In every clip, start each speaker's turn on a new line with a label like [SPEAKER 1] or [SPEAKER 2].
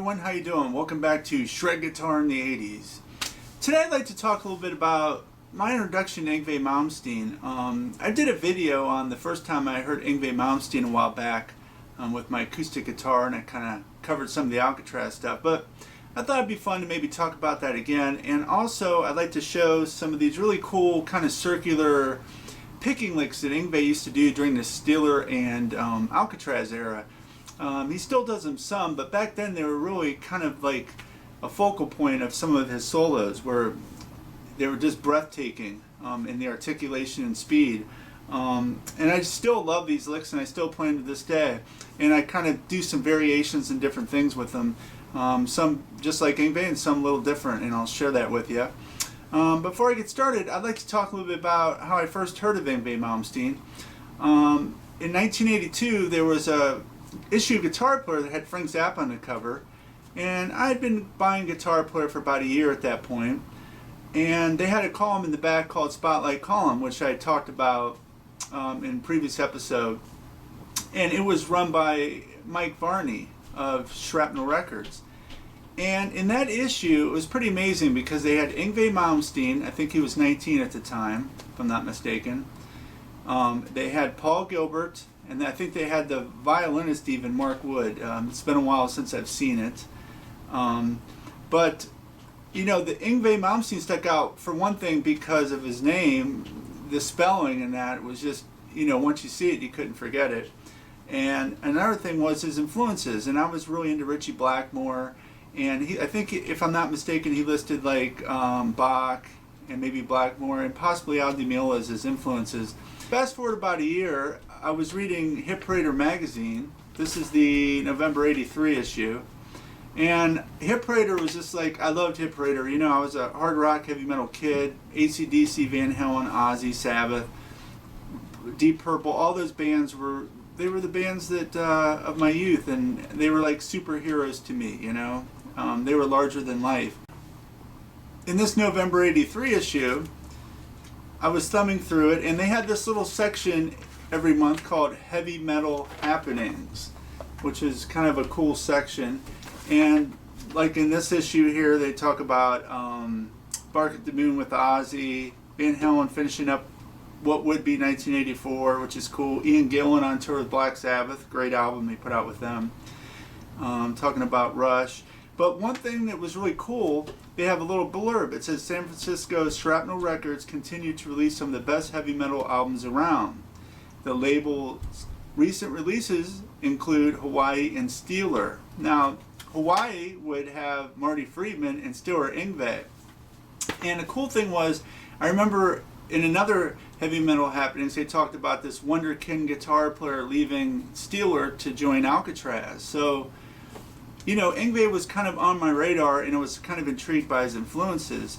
[SPEAKER 1] everyone, how you doing? Welcome back to Shred Guitar in the 80s. Today I'd like to talk a little bit about my introduction to Yngwie Malmsteen. I did a video on the first time I heard Yngwie Malmsteen a while back with my acoustic guitar, and I kind of covered some of the Alcatrazz stuff, but I thought it'd be fun to maybe talk about that again. And also I'd like to show some of these really cool kind of circular picking licks that Yngwie used to do during the Steeler and Alcatrazz era. He still does them some, but back then they were really kind of like a focal point of some of his solos, where they were just breathtaking in the articulation and speed. And I still love these licks, and I still play them to this day. And I kind of do some variations and different things with them. Some just like Yngwie, and some a little different, and I'll share that with you. Before I get started, I'd like to talk a little bit about how I first heard of Yngwie Malmsteen. In 1982, there was a issue Guitar Player that had Frank Zappa on the cover, and I had been buying Guitar Player for about a year at that point, and they had a column in the back called Spotlight Column, which I talked about in a previous episode, and it was run by Mike Varney of Shrapnel Records. And in that issue, it was pretty amazing because they had Yngwie Malmsteen, I think he was 19 at the time, if I'm not mistaken. They had Paul Gilbert, and I think they had the violinist even, Mark Wood. It's been a while since I've seen it. But, you know, the Yngwie Malmsteen stuck out, for one thing, because of his name. The spelling in that was just, you know, once you see it, you couldn't forget it. And another thing was his influences, and I was really into Ritchie Blackmore. And I think, if I'm not mistaken, he listed like Bach and maybe Blackmore and possibly Al Di Meola as his influences. Fast forward about a year, I was reading Hit Parader magazine. This is the November '83 issue. And Hit Parader was just like, I loved Hit Parader. You know, I was a hard rock, heavy metal kid. AC/DC, Van Halen, Ozzy, Sabbath, Deep Purple, all those bands were the bands that of my youth, and they were like superheroes to me, you know. They were larger than life. In this November '83 issue, I was thumbing through it, and they had this little section every month called Heavy Metal Happenings, which is kind of a cool section. And like in this issue here, they talk about Bark at the Moon with Ozzy, Van Halen finishing up what would be 1984, which is cool. Ian Gillan on tour with Black Sabbath, great album they put out with them. Talking about Rush. But one thing that was really cool, they have a little blurb. It says, San Francisco's Shrapnel Records continue to release some of the best heavy metal albums around. The label's recent releases include Hawaii and Steeler. Now, Hawaii would have Marty Friedman and Steeler Yngwie. And the cool thing was, I remember in another Heavy Metal Happenings, they talked about this wonderkin guitar player leaving Steeler to join Alcatrazz. So, you know, Yngwie was kind of on my radar, and I was kind of intrigued by his influences.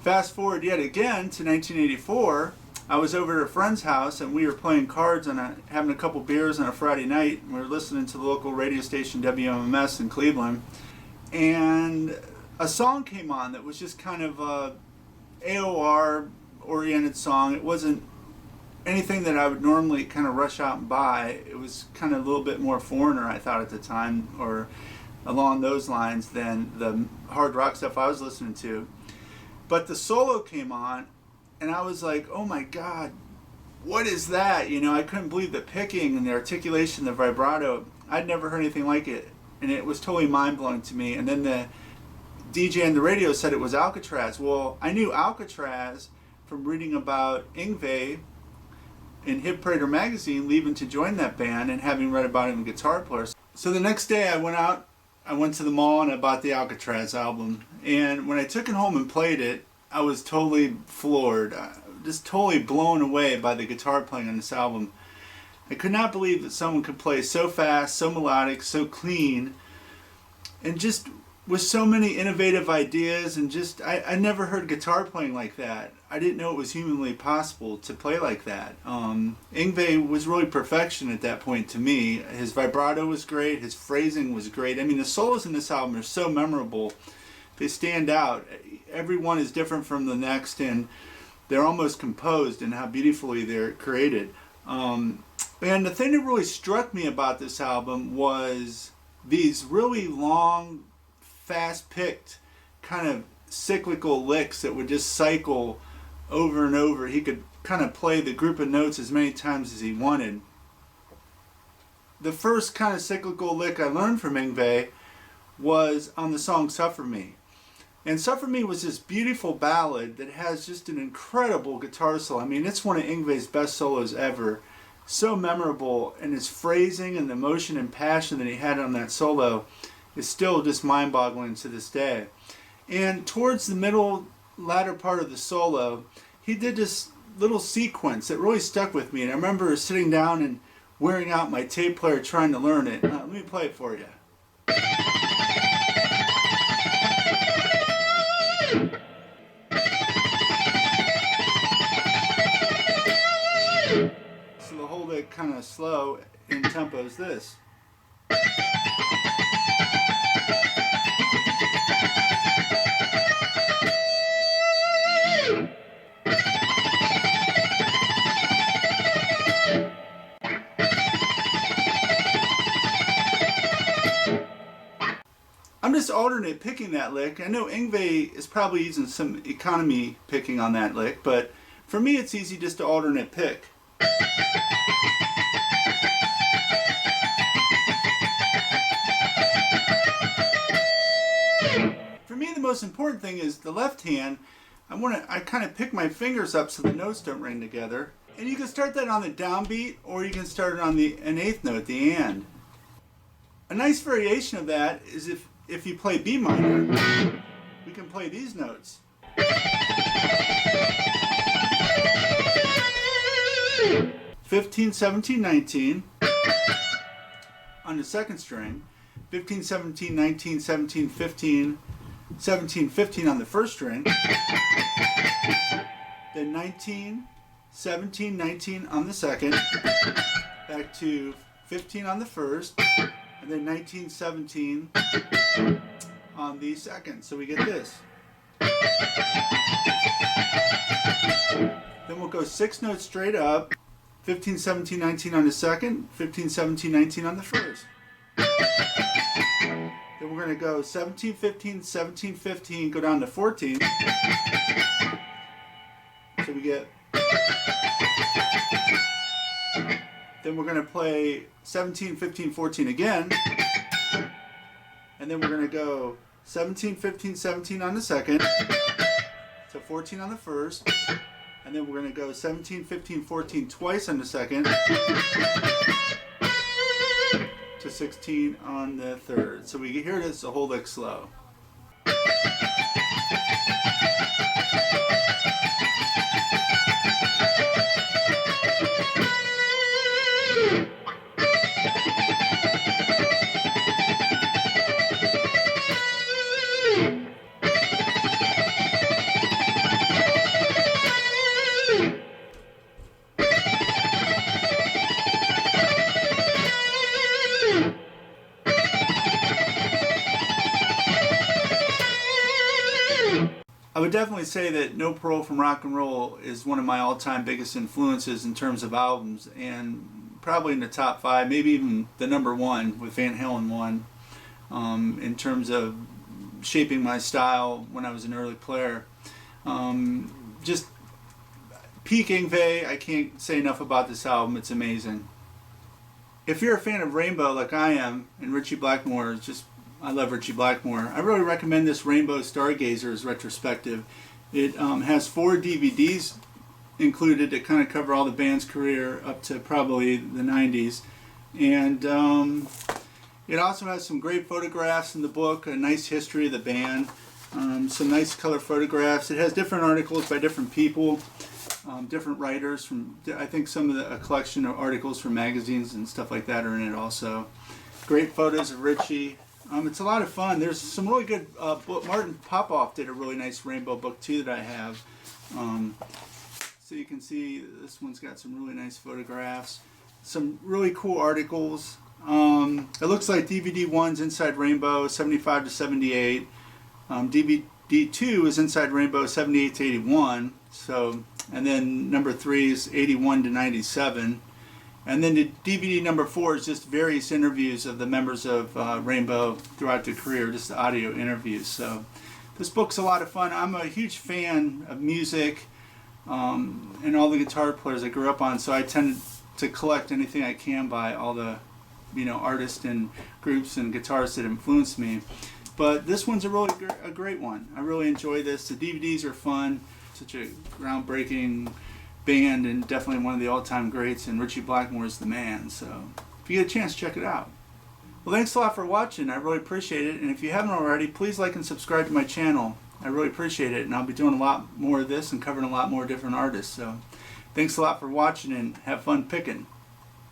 [SPEAKER 1] Fast forward yet again to 1984, I was over at a friend's house, and we were playing cards and having a couple beers on a Friday night, and we were listening to the local radio station WMMS in Cleveland, and a song came on that was just kind of a AOR-oriented song. It wasn't anything that I would normally kind of rush out and buy. It was kind of a little bit more Foreigner, I thought at the time, or along those lines, than the hard rock stuff I was listening to. But the solo came on, and I was like, oh my God, what is that? You know, I couldn't believe the picking and the articulation, the vibrato. I'd never heard anything like it, and it was totally mind-blowing to me. And then the DJ on the radio said it was Alcatrazz. Well, I knew Alcatrazz from reading about Yngwie in Hit Parader magazine, leaving to join that band, and having read about him in Guitar Player. So the next day I went to the mall and I bought the Alcatrazz album. And when I took it home and played it, I was totally floored, just totally blown away by the guitar playing on this album. I could not believe that someone could play so fast, so melodic, so clean, and just with so many innovative ideas. And just, I never heard guitar playing like that. I didn't know it was humanly possible to play like that. Yngwie was really perfection at that point to me. His vibrato was great, his phrasing was great. I mean, the solos in this album are so memorable. They stand out. Every one is different from the next, and they're almost composed in how beautifully they're created. And the thing that really struck me about this album was these really long fast-picked, kind of cyclical licks that would just cycle over and over. He could kind of play the group of notes as many times as he wanted. The first kind of cyclical lick I learned from Yngwie was on the song Suffer Me. And Suffer Me was this beautiful ballad that has just an incredible guitar solo. I mean, it's one of Yngwie's best solos ever. So memorable, and his phrasing and the emotion and passion that he had on that solo is still just mind-boggling to this day. And towards the latter part of the solo, he did this little sequence that really stuck with me. And I remember sitting down and wearing out my tape player trying to learn it. Let me play it for you. So the whole lick kind of slow in tempo is this. I'm just alternate picking that lick. I know Yngwie is probably using some economy picking on that lick, but for me it's easy just to alternate pick. For me, the most important thing is the left hand. I kind of pick my fingers up so the notes don't ring together. And you can start that on the downbeat, or you can start it on an eighth note, the and. A nice variation of that is if you play B minor, we can play these notes. 15, 17, 19 on the second string, 15, 17, 19, 17, 15, 17, 15 on the first string, then 19, 17, 19 on the second, back to 15 on the first, and then 19, 17 on the second. So we get this. Then we'll go 6 notes straight up, 15, 17, 19 on the second, 15, 17, 19 on the first. Then we're going to go 17, 15, 17, 15, go down to 14. So we get... Then we're going to play 17, 15, 14 again. And then we're going to go 17, 15, 17 on the second to 14 on the first. And then we're going to go 17, 15, 14 twice on the second to 16 on the third. So we hear this a whole lick slow. I would definitely say that No Parole from Rock and Roll is one of my all-time biggest influences in terms of albums, and probably in the top 5, maybe even the number 1 with Van Halen 1, in terms of shaping my style when I was an early player. Just peak Yngwie, I can't say enough about this album. It's amazing. If you're a fan of Rainbow like I am, and Ritchie Blackmore is just, I love Ritchie Blackmore, I really recommend this Rainbow Stargazers Retrospective. It has 4 DVDs included that kind of cover all the band's career up to probably the 90s. And it also has some great photographs in the book, a nice history of the band, some nice color photographs. It has different articles by different people, different writers from, I think a collection of articles from magazines and stuff like that are in it also. Great photos of Ritchie. It's a lot of fun. There's some really good book. Martin Popoff did a really nice Rainbow book too that I have. So you can see this one's got some really nice photographs, some really cool articles. It looks like DVD 1's Inside Rainbow 75 to 78. DVD 2 is Inside Rainbow 78 to 81. So, and then number 3 is 81 to 97. And then the DVD number 4 is just various interviews of the members of Rainbow throughout their career, just audio interviews. So this book's a lot of fun. I'm a huge fan of music and all the guitar players I grew up on, so I tend to collect anything I can by all the artists and groups and guitarists that influenced me. But this one's a great one. I really enjoy this. The DVDs are fun. Such a groundbreaking band and definitely one of the all-time greats, and Ritchie Blackmore is the man. So if you get a chance, check it out. Well, thanks a lot for watching. I really appreciate it. And if you haven't already, please like and subscribe to my channel. I really appreciate it. And I'll be doing a lot more of this and covering a lot more different artists. So thanks a lot for watching and have fun picking.